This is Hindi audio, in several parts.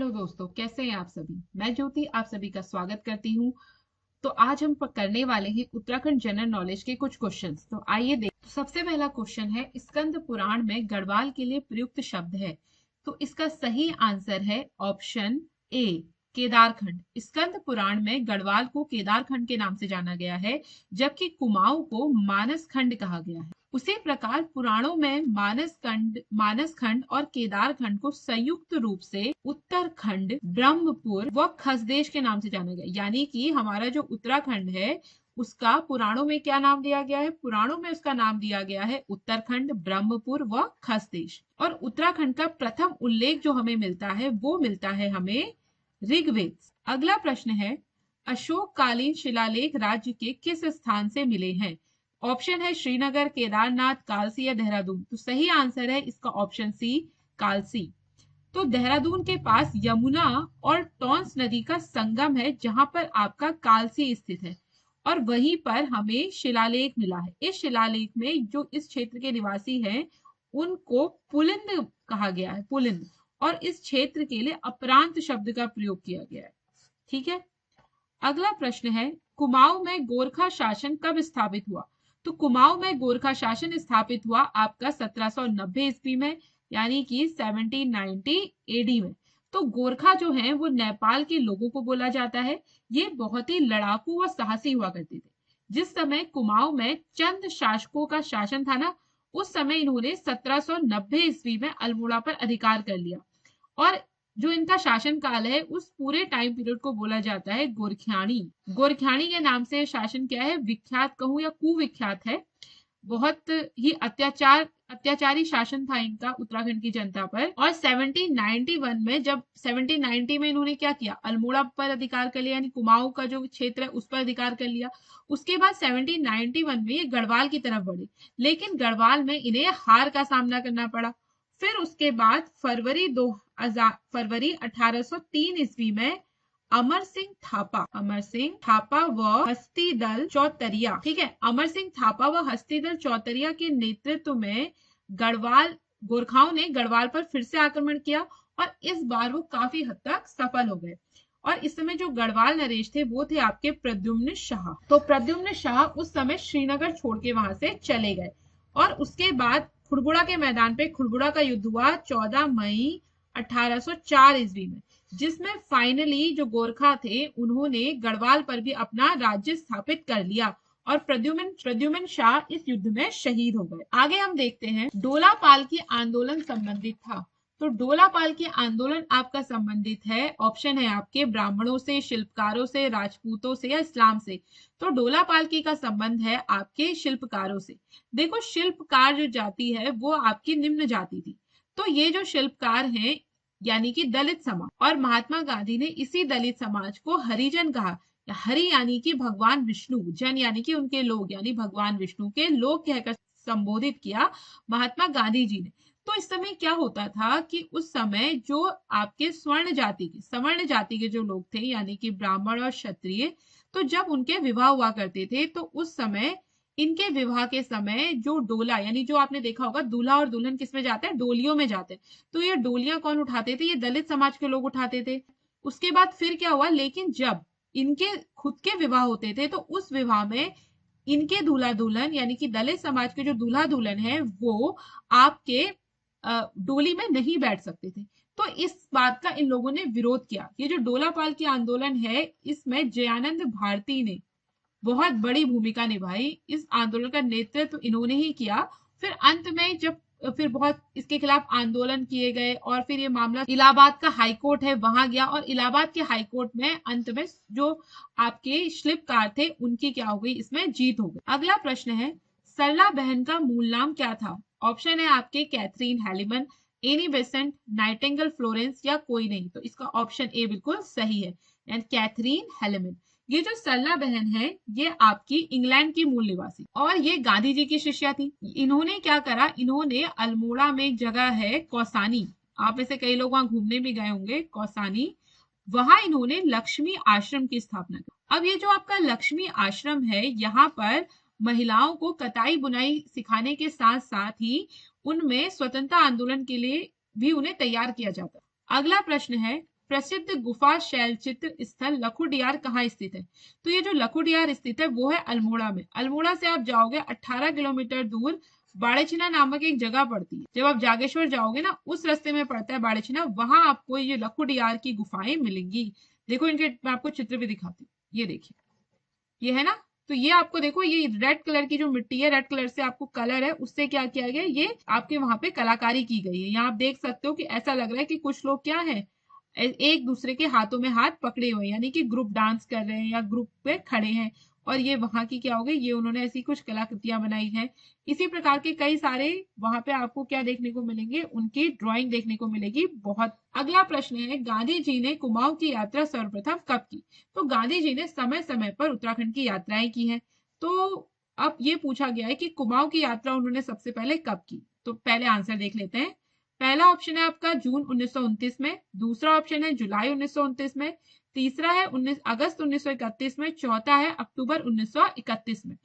हेलो दोस्तों, कैसे हैं आप सभी। मैं ज्योति आप सभी का स्वागत करती हूँ। तो आज हम करने वाले हैं उत्तराखंड जनरल नॉलेज के कुछ क्वेश्चंस। तो आइए देख। सबसे पहला क्वेश्चन है, स्कंद पुराण में गढ़वाल के लिए प्रयुक्त शब्द है। तो इसका सही आंसर है ऑप्शन ए, केदारखंड। स्कंद पुराण में गढ़वाल को केदारखंड के नाम से जाना गया है, जबकि कुमाऊं को मानसखंड कहा गया है। उसी प्रकार पुराणों में मानसखंड और केदारखंड को संयुक्त रूप से उत्तरखंड, ब्रह्मपुर व खसदेश के नाम से जाना गया। यानी कि हमारा जो उत्तराखंड है उसका पुराणों में क्या नाम दिया गया है? पुराणों में उसका नाम दिया गया है उत्तरखंड, ब्रह्मपुर व खसदेश। और उत्तराखंड का प्रथम उल्लेख जो हमें मिलता है वो मिलता है हमें ऋग्वेद। अगला प्रश्न है, अशोक कालीन शिलालेख राज्य के किस स्थान से मिले हैं? ऑप्शन है श्रीनगर, केदारनाथ, कालसी या देहरादून। तो सही आंसर है इसका ऑप्शन सी, कालसी। तो देहरादून के पास यमुना और टॉन्स नदी का संगम है, जहां पर आपका कालसी स्थित है और वहीं पर हमें शिलालेख मिला है। इस शिलालेख में जो इस क्षेत्र के निवासी हैं उनको पुलिंद कहा गया है, पुलिंद। और इस क्षेत्र के लिए अपरांत शब्द का प्रयोग किया गया है। ठीक है। अगला प्रश्न है, कुमाऊं में गोरखा शासन कब स्थापित हुआ? तो कुमाऊं में गोरखा शासन स्थापित हुआ आपका 1790 ईस्वी में, यानी कि 1790 एडी में। तो गोरखा जो है वो नेपाल के लोगों को बोला जाता है। ये बहुत ही लड़ाकू व साहसी हुआ करते थे। जिस समय कुमाऊं में चंद शासकों का शासन था ना, उस समय इन्होंने 1790 ईस्वी में अल्मोड़ा पर अधिकार कर लिया। और जो इनका शासन काल है उस पूरे टाइम पीरियड को बोला जाता है गोरखियाणी। गोरखियाणी के नाम से शासन क्या है, विख्यात कहूं या कुविख्यात है। बहुत ही अत्याचारी शासन था इनका उत्तराखंड की जनता पर। और 1791 में, जब 1790 में इन्होंने क्या किया, अल्मोड़ा पर अधिकार कर लिया, यानी कुमाऊं का जो क्षेत्र है उस पर अधिकार कर लिया। उसके बाद 1791 में ये गढ़वाल की तरफ बढ़े, लेकिन गढ़वाल में इन्हें हार का सामना करना पड़ा। फिर उसके बाद फरवरी 1803 ईस्वी में अमर सिंह थापा व हस्ती दल चौतरिया, ठीक है, अमर सिंह थापा व हस्ती दल चौतरिया के नेतृत्व में गोरखाओं ने गढ़वाल पर फिर से आक्रमण किया और इस बार वो काफी हद तक सफल हो गए। और इस समय जो गढ़वाल नरेश थे वो थे आपके प्रद्युम्न शाह। तो प्रद्युम्न शाह उस समय श्रीनगर छोड़ के वहां से चले गए। और उसके बाद खुड़बुड़ा के मैदान पे खुड़बुड़ा का युद्ध हुआ 14 मई 1804 ईस्वी में, जिसमें फाइनली जो गोरखा थे उन्होंने गढ़वाल पर भी अपना राज्य स्थापित कर लिया और प्रद्युम्न शाह इस युद्ध में शहीद हो गए। आगे हम देखते हैं, डोला पालकी आंदोलन संबंधित था। तो डोला पालकी आंदोलन आपका संबंधित है, ऑप्शन है आपके ब्राह्मणों से, शिल्पकारों से, राजपूतों से या इस्लाम से। तो डोला पालकी का संबंध है आपके शिल्पकारों से। देखो, शिल्पकार जो जाति है वो आपकी निम्न जाति थी। तो ये जो शिल्पकार हैं यानी कि दलित समाज, और महात्मा गांधी ने इसी दलित समाज को हरिजन कहा। हरि यानी कि भगवान विष्णु, जन यानी कि उनके लोग, यानी भगवान विष्णु के लोग कहकर संबोधित किया महात्मा गांधी जी ने। तो इस समय क्या होता था कि उस समय जो आपके सवर्ण जाति के जो लोग थे, यानी कि ब्राह्मण और क्षत्रिय, तो जब उनके विवाह हुआ करते थे तो उस समय इनके विवाह के समय जो डोला, यानी जो आपने देखा होगा दूल्हा और दुल्हन किस में जाते हैं, डोलियों में जाते हैं। तो ये डोलियां कौन उठाते थे? ये दलित समाज के लोग उठाते थे। उसके बाद फिर क्या हुआ, लेकिन जब इनके खुद के विवाह होते थे तो उस विवाह में इनके दूल्हा दुल्हन, यानी कि दलित समाज के जो दूल्हा दुल्हन है वो आपके डोली में नहीं बैठ सकते थे। तो इस बात का इन लोगों ने विरोध किया। ये जो डोला पालकी आंदोलन है इसमें जयानंद भारती ने बहुत बड़ी भूमिका निभाई। इस आंदोलन का नेतृत्व इन्होंने ही किया। फिर अंत में जब फिर बहुत इसके खिलाफ आंदोलन किए गए और फिर ये मामला इलाहाबाद का हाईकोर्ट है वहां गया, और इलाहाबाद के हाईकोर्ट में अंत में जो आपके शिल्पकार थे उनकी क्या हो गई, इसमें जीत हो गई। अगला प्रश्न है, सरला बहन का मूल नाम क्या था? ऑप्शन है आपके कैथरीन हेलिमन, एनी बेसेंट, नाइटिंगेल फ्लोरेंस या कोई नहीं। तो इसका ऑप्शन ए बिल्कुल सही है, यानी कैथरीन हेलिमन। ये जो सरला बहन है ये आपकी इंग्लैंड की मूल निवासी और ये गांधी जी की शिष्या थी। इन्होंने क्या करा, इन्होंने अल्मोड़ा में एक जगह है कौसानी, आप में से कई लोग वहां घूमने भी गए होंगे, कौसानी, वहां इन्होंने लक्ष्मी आश्रम की स्थापना की। अब ये जो आपका लक्ष्मी आश्रम है, यहाँ पर महिलाओं को कताई बुनाई सिखाने के साथ साथ ही उनमें स्वतंत्रता आंदोलन के लिए भी उन्हें तैयार किया जाता। अगला प्रश्न है, प्रसिद्ध गुफा शैलचित्र स्थल लखुडियार कहाँ स्थित है? तो ये जो लखुडियार स्थित है वो है अल्मोड़ा में। अल्मोड़ा से आप जाओगे 18 किलोमीटर दूर बाड़ेछिना नामक एक जगह पड़ती है। जब आप जागेश्वर जाओगे ना, उस रास्ते में पड़ता है बाड़ेछिना, वहां आपको ये लखुडियार की गुफाएं मिलेंगी। देखो इनके मैं आपको चित्र भी दिखाती हूँ, ये देखिए, ये है ना। तो ये आपको देखो, ये रेड कलर की जो मिट्टी है, रेड कलर से आपको कलर है, उससे क्या किया गया, ये आपके वहां पे कलाकारी की गई है। यहाँ आप देख सकते हो कि ऐसा लग रहा है कि कुछ लोग क्या है, एक दूसरे के हाथों में हाथ पकड़े हुए, यानी कि ग्रुप डांस कर रहे हैं या ग्रुप पे खड़े हैं। और ये वहां की क्या हो गई, ये उन्होंने ऐसी कुछ कलाकृतियां बनाई हैं। इसी प्रकार के कई सारे वहां पे आपको क्या देखने को मिलेंगे, उनकी ड्राइंग देखने को मिलेगी बहुत। अगला प्रश्न है, गांधी जी ने कुमाऊं की यात्रा सर्वप्रथम कब की? तो गांधी जी ने समय समय पर उत्तराखंड की यात्राएं की हैं। तो अब ये पूछा गया है कि कुमाऊं की यात्रा उन्होंने सबसे पहले कब की? तो पहले आंसर देख लेते हैं। पहला ऑप्शन है आपका जून 1929 में, दूसरा ऑप्शन है जुलाई 1929 में, तीसरा है 19 अगस्त 1931 में, चौथा है अक्टूबर 1931 में।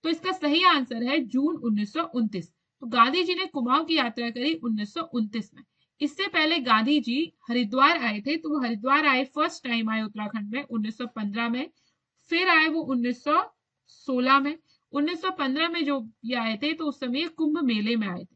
तो इसका सही आंसर है जून 1929। तो गांधी जी ने कुमाऊं की यात्रा करी 1929 में। इससे पहले गांधी जी हरिद्वार आए थे, तो वो हरिद्वार आए, फर्स्ट टाइम आए उत्तराखंड में 1915 में, फिर आए वो 1916 में। 1915 में जो ये आए थे तो उस समय कुंभ मेले में आए थे,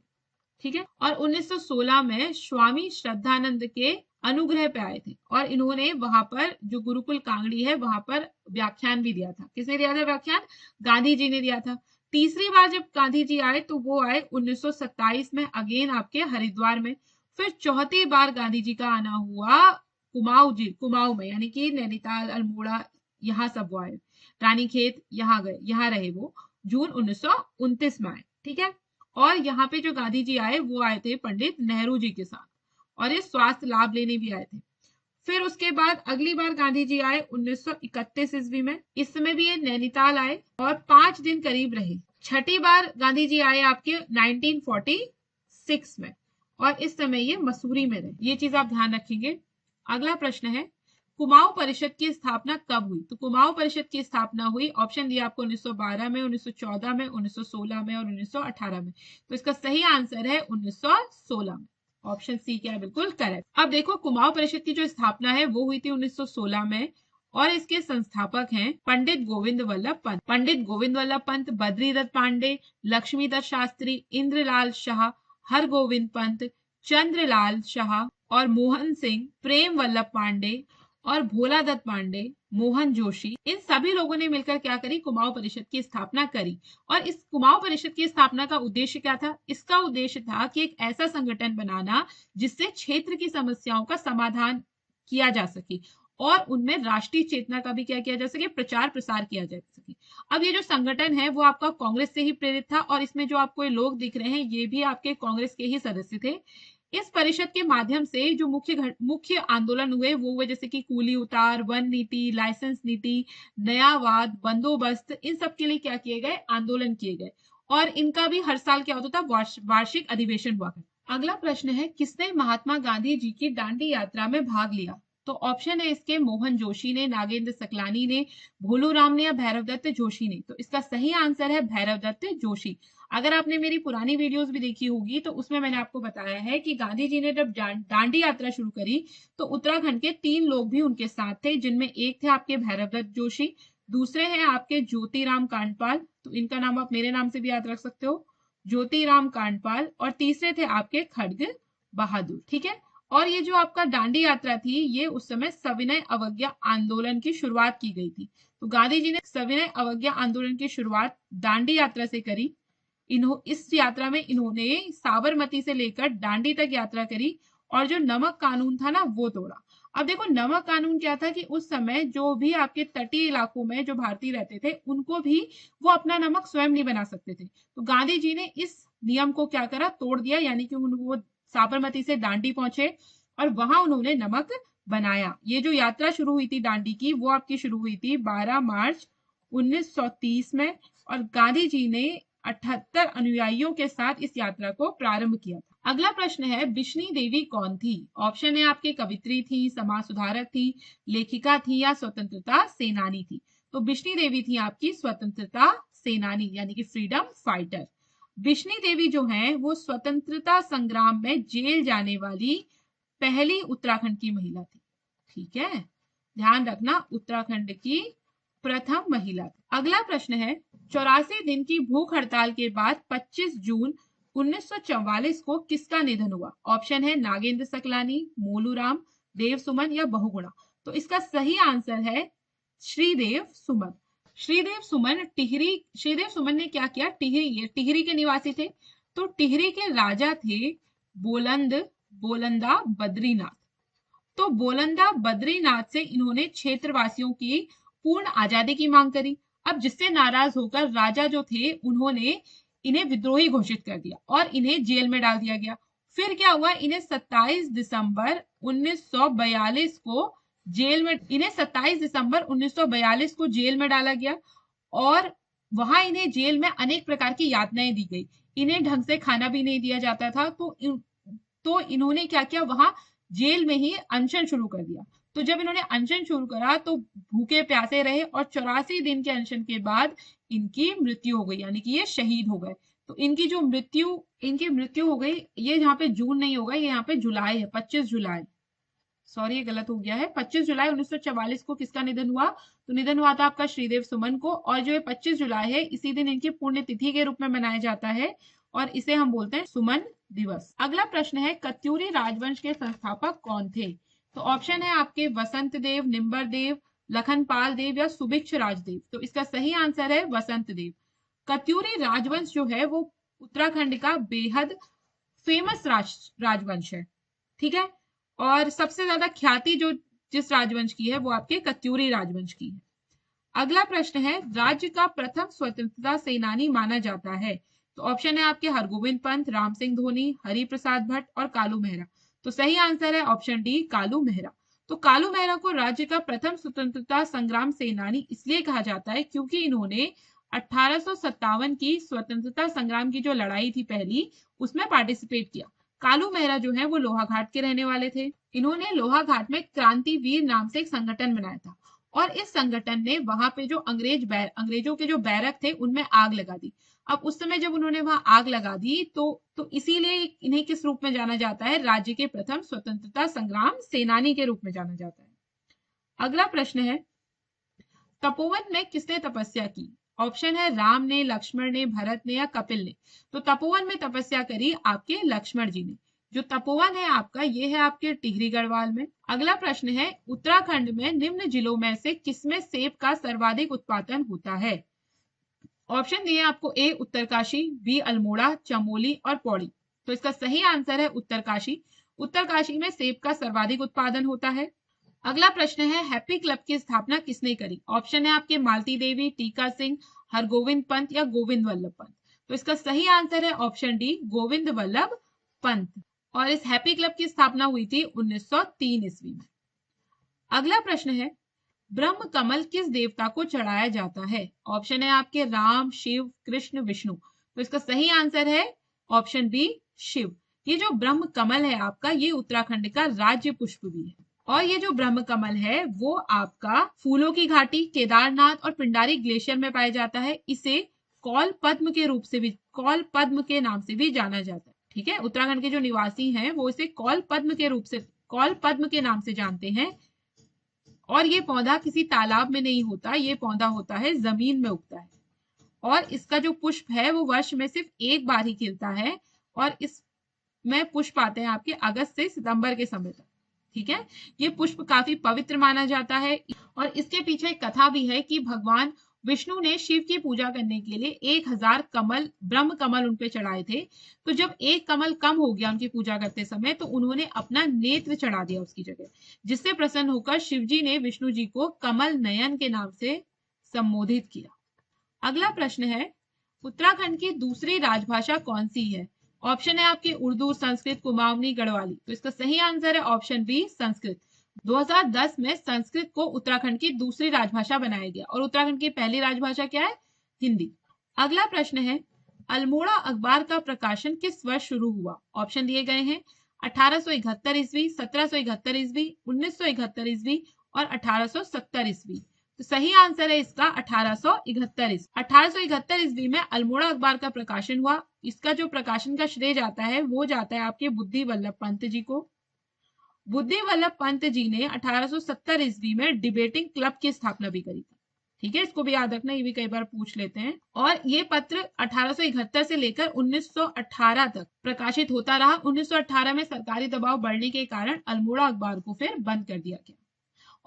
ठीक है। और 1916 में स्वामी श्रद्धानंद के अनुग्रह पे आए थे, और इन्होंने वहां पर जो गुरुकुल कांगड़ी है वहां पर व्याख्यान भी दिया था। किसने दिया था व्याख्यान? गांधी जी ने दिया था। तीसरी बार जब गांधी जी आए तो वो आए 1927 में, अगेन आपके हरिद्वार में। फिर चौथी बार गांधी जी का आना हुआ कुमाऊं में, यानी कि नैनीताल, अल्मोड़ा, यहाँ सब वो आए। रानीखेत यहाँ गए, यहाँ रहे वो, जून 1929 में आए, ठीक है। और यहाँ पे जो गांधी जी आए वो आए थे पंडित नेहरू जी के साथ, और ये स्वास्थ्य लाभ लेने भी आए थे। फिर उसके बाद अगली बार गांधी जी आए 1931 ईस्वी में, इस समय भी ये नैनीताल आए और 5 दिन करीब रहे। छठी बार गांधी जी आए आपके 1946 में, और इस समय ये मसूरी में रहे। ये चीज आप ध्यान रखेंगे। अगला प्रश्न है, कुमाऊं परिषद की स्थापना कब हुई? तो कुमाऊं परिषद की स्थापना हुई, ऑप्शन दिया आपको 1912 में, 1914 में, 1916 में और 1918 में। तो इसका सही आंसर है 1916 में। ऑप्शन सी क्या है, बिल्कुल करेक्ट। अब देखो, कुमाऊं परिषद की जो स्थापना है वो हुई थी 1916 में, और इसके संस्थापक हैं पंडित गोविंद वल्लभ पंत। पंडित गोविंद वल्लभ पंत, बद्रीदत्त पांडे, लक्ष्मीदत्त शास्त्री, इंद्रलाल शाह, हरगोविंद पंत, चंद्रलाल शाह और मोहन सिंह, प्रेम वल्लभ पांडे और भोला दत्त पांडे, मोहन जोशी, इन सभी लोगों ने मिलकर क्या करी, कुमाऊं परिषद की स्थापना करी। और इस कुमाऊं परिषद की स्थापना का उद्देश्य क्या था? इसका उद्देश्य था कि एक ऐसा संगठन बनाना जिससे क्षेत्र की समस्याओं का समाधान किया जा सके, और उनमें राष्ट्रीय चेतना का भी क्या किया जा सके, प्रचार प्रसार किया जा सके। अब ये जो संगठन है वो आपका कांग्रेस से ही प्रेरित था, और इसमें जो आपको ये लोग दिख रहे हैं ये भी आपके कांग्रेस के ही सदस्य थे। इस परिषद के माध्यम से जो मुख्य आंदोलन हुए वो हुए जैसे कि कूली उतार, वन नीति, लाइसेंस नीति, नयावाद, बंदोबस्त, इन सब के लिए क्या किए गए, आंदोलन किए गए। और इनका भी हर साल क्या होता था, वार्षिक अधिवेशन हुआ करता। अगला प्रश्न है, किसने महात्मा गांधी जी की दांडी यात्रा में भाग लिया? तो ऑप्शन है इसके मोहन जोशी ने, नागेंद्र सकलानी ने, भोलू राम ने या भैरव दत्त जोशी ने। तो इसका सही आंसर है भैरव दत्त जोशी। अगर आपने मेरी पुरानी वीडियोस भी देखी होगी तो उसमें मैंने आपको बताया है कि गांधी जी ने जब दांडी यात्रा शुरू करी तो उत्तराखंड के 3 लोग भी उनके साथ थे, जिनमें एक थे आपके भैरव दत्त जोशी, दूसरे हैं आपके ज्योतिराम कांडपाल, तो इनका नाम आप मेरे नाम से भी याद रख सकते हो, ज्योतिराम कांडपाल, और तीसरे थे आपके खड़ग बहादुर, ठीक है। और ये जो आपका दांडी यात्रा थी ये उस समय सविनय अवज्ञा आंदोलन की शुरुआत की गई थी। तो गांधी जी ने सविनय अवज्ञा आंदोलन की शुरुआत दांडी यात्रा से करी। इस यात्रा में इन्होंने साबरमती से लेकर दांडी तक यात्रा करी, और जो नमक कानून था ना वो तोड़ा। अब देखो, नमक कानून क्या था कि उस समय जो भी आपके तटीय इलाकों में जो भारतीय रहते थे उनको भी वो अपना नमक स्वयं नहीं बना सकते थे। तो गांधी जी ने इस नियम को क्या करा, तोड़ दिया, यानी कि वो साबरमती से दांडी पहुंचे और वहां उन्होंने नमक बनाया। ये जो यात्रा शुरू हुई थी दांडी की वो आपकी शुरू हुई थी 12 मार्च 1930 में, और गांधी जी ने 78 अनुयायियों के साथ इस यात्रा को प्रारंभ किया था। अगला प्रश्न है, बिश्नी देवी कौन थी? ऑप्शन है आपके कवित्री थी, समाज सुधारक थी, लेखिका थी या स्वतंत्रता सेनानी थी। तो बिश्नी देवी थी आपकी स्वतंत्रता सेनानी, यानी कि फ्रीडम फाइटर। बिश्नी देवी जो है वो स्वतंत्रता संग्राम में जेल जाने वाली पहली उत्तराखंड की महिला थी। ठीक है, ध्यान रखना उत्तराखंड की प्रथम महिला। अगला प्रश्न है 84 दिन की भूख हड़ताल के बाद 25 जून 1944 को किसका निधन हुआ? ऑप्शन है नागेंद्र सकलानी, मोलूराम, देव सुमन या बहुगुणा। तो इसका सही आंसर है श्रीदेव सुमन। श्रीदेव सुमन ने क्या किया? टिहरी के निवासी थे। तो टिहरी के राजा थे बोलंदा बद्रीनाथ। तो बोलंदा बद्रीनाथ से इन्होंने क्षेत्रवासियों की पूर्ण आजादी की मांग करी। अब जिससे नाराज होकर राजा जो थे उन्होंने इन्हें विद्रोही घोषित कर दिया और इन्हें जेल में डाल दिया गया। फिर क्या हुआ? इन्हें 27 दिसंबर 1942 को जेल में डाला गया और वहां इन्हें जेल में अनेक प्रकार की यातनाएं दी गई। इन्हें ढंग से खाना भी नहीं दिया जाता था। तो इन्होंने क्या किया? वहां जेल में ही अनशन शुरू कर दिया। तो जब इन्होंने अनशन शुरू करा तो भूखे प्यासे रहे और 84 दिन के अनशन के बाद इनकी मृत्यु हो गई, यानी कि ये शहीद हो गए। तो इनकी मृत्यु हो गई। ये यहाँ पे जून नहीं होगा, ये यहाँ पे जुलाई है, 25 जुलाई। सॉरी, ये गलत हो गया है। 25 जुलाई 1944 को किसका निधन हुआ? तो निधन हुआ था आपका श्रीदेव सुमन को। और जो ये 25 जुलाई है, इसी दिन इनकी पुण्यतिथि के रूप में मनाया जाता है और इसे हम बोलते हैं सुमन दिवस। अगला प्रश्न है कत्यूरी राजवंश के संस्थापक कौन थे? तो ऑप्शन है आपके वसंत देव, निम्बर देव, लखनपाल देव या सुभिक्ष राजदेव। तो इसका सही आंसर है वसंत देव। कत्यूरी राजवंश जो है वो उत्तराखंड का बेहद फेमस राजवंश है, ठीक है। और सबसे ज्यादा ख्याति जो जिस राजवंश की है वो आपके कत्यूरी राजवंश की है। अगला प्रश्न है राज्य का प्रथम स्वतंत्रता सेनानी माना जाता है? तो ऑप्शन है आपके हरगोविंद पंत, राम सिंह धोनी, हरि प्रसाद भट्ट और कालू मेहरा। तो सही आंसर है ऑप्शन डी, कालू मेहरा। तो कालू मेहरा को राज्य का प्रथम स्वतंत्रता संग्राम सेनानी इसलिए कहा जाता है क्योंकि इन्होंने 1857 की स्वतंत्रता संग्राम की जो लड़ाई थी पहली, उसमें पार्टिसिपेट किया। कालू मेहरा जो है वो लोहाघाट के रहने वाले थे। इन्होंने लोहाघाट में क्रांतिवीर नाम से एक संगठन बनाया था और इस संगठन ने वहां पे जो अंग्रेजों के जो बैरक थे उनमें आग लगा दी। अब उस समय जब उन्होंने वहां आग लगा दी तो इसीलिए इन्हें किस रूप में जाना जाता है? राज्य के प्रथम स्वतंत्रता संग्राम सेनानी के रूप में जाना जाता है। अगला प्रश्न है तपोवन में किसने तपस्या की? ऑप्शन है राम ने, लक्ष्मण ने, भरत ने या कपिल ने। तो तपोवन में तपस्या करी आपके लक्ष्मण जी ने। जो तपोवन है आपका, ये है आपके टिहरी गढ़वाल में। अगला प्रश्न है उत्तराखंड में निम्न जिलों में से किसमें सेब का सर्वाधिक उत्पादन होता है? ऑप्शन दिए आपको ए उत्तरकाशी, बी अल्मोड़ा, चमोली और पौड़ी। तो इसका सही आंसर है उत्तरकाशी। उत्तरकाशी में सेब का सर्वाधिक उत्पादन होता है। अगला प्रश्न है हैप्पी क्लब की स्थापना किसने करी? ऑप्शन है आपके मालती देवी, टीका सिंह, हरगोविंद पंत या गोविंद वल्लभ पंत। तो इसका सही आंसर है ऑप्शन डी, गोविंद वल्लभ पंत। और इस हैप्पी क्लब की स्थापना हुई थी 1903 ईस्वी में। अगला प्रश्न है ब्रह्म कमल किस देवता को चढ़ाया जाता है? ऑप्शन है आपके राम, शिव, कृष्ण, विष्णु। तो इसका सही आंसर है ऑप्शन बी, शिव। ये जो ब्रह्म कमल है आपका, ये उत्तराखंड का राज्य पुष्प भी है। और ये जो ब्रह्म कमल है वो आपका फूलों की घाटी, केदारनाथ और पिंडारी ग्लेशियर में पाया जाता है। इसे कौल पद्म के नाम से भी जाना जाता है, ठीक है। उत्तराखंड के जो निवासी हैं वो इसे कौल पद्म के नाम से जानते हैं। और ये पौधा किसी तालाब में नहीं होता, ये पौधा होता है जमीन में उगता है। और इसका जो पुष्प है वो वर्ष में सिर्फ एक बार ही खिलता है और इसमें पुष्प आते हैं आपके अगस्त से सितंबर के समय तक, ठीक है। ये पुष्प काफी पवित्र माना जाता है और इसके पीछे एक कथा भी है कि भगवान विष्णु ने शिव की पूजा करने के लिए 1000 ब्रह्म कमल उन पे चढ़ाए थे। तो जब एक कमल कम हो गया उनकी पूजा करते समय, तो उन्होंने अपना नेत्र चढ़ा दिया उसकी जगह, जिससे प्रसन्न होकर शिव जी ने विष्णु जी को कमल नयन के नाम से संबोधित किया। अगला प्रश्न है उत्तराखंड की दूसरी राजभाषा कौन सी है? ऑप्शन है आपकी उर्दू, संस्कृत, कुमाऊनी, गढ़वाली। तो इसका सही आंसर है ऑप्शन बी, संस्कृत। 2010 में संस्कृत को उत्तराखंड की दूसरी राजभाषा बनाया गया और उत्तराखंड की पहली राजभाषा क्या है? हिंदी। अगला प्रश्न है अल्मोड़ा अखबार का प्रकाशन किस वर्ष शुरू हुआ? ऑप्शन दिए गए हैं 1871 ईस्वी, 1771 ईस्वी, 1971 ईस्वी और 1870 ईस्वी। तो सही आंसर है इसका 1871 ईस्वी में अल्मोड़ा अखबार का प्रकाशन हुआ। इसका जो प्रकाशन का श्रेय जाता है वो जाता है आपके बुद्धि वल्लभ पंत जी को। बुद्धि वल्लभ पंत जी ने 1870 ईस्वी में डिबेटिंग क्लब की स्थापना भी करी थी। ठीक है, इसको भी याद रखना, ये भी कई बार पूछ लेते हैं। और ये पत्र 1871 से लेकर 1918 तक प्रकाशित होता रहा। 1918 में सरकारी दबाव बढ़ने के कारण अल्मोड़ा अखबार को फिर बंद कर दिया गया।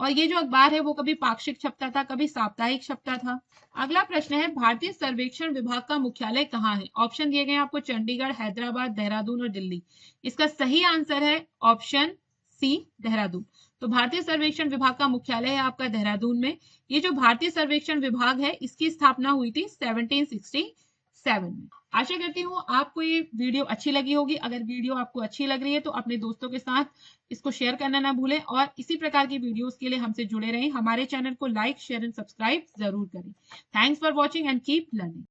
और ये जो अखबार है वो कभी पाक्षिक छपता था, कभी साप्ताहिक छपता था। अगला प्रश्न है, भारतीय सर्वेक्षण विभाग का मुख्यालय कहाँ है? ऑप्शन दिए गए आपको, चंडीगढ़, हैदराबाद, देहरादून और दिल्ली। इसका सही आंसर है ऑप्शन सी, देहरादून। तो भारतीय सर्वेक्षण विभाग का मुख्यालय है आपका देहरादून में। ये जो भारतीय सर्वेक्षण विभाग है इसकी स्थापना हुई थी 1767 में। आशा करती हूँ आपको ये वीडियो अच्छी लगी होगी। अगर वीडियो आपको अच्छी लग रही है तो अपने दोस्तों के साथ इसको शेयर करना ना भूलें और इसी प्रकार की वीडियोस के लिए हमसे जुड़े रहें। हमारे चैनल को लाइक, शेयर एंड सब्सक्राइब जरूर करें। Thanks for watching and keep learning.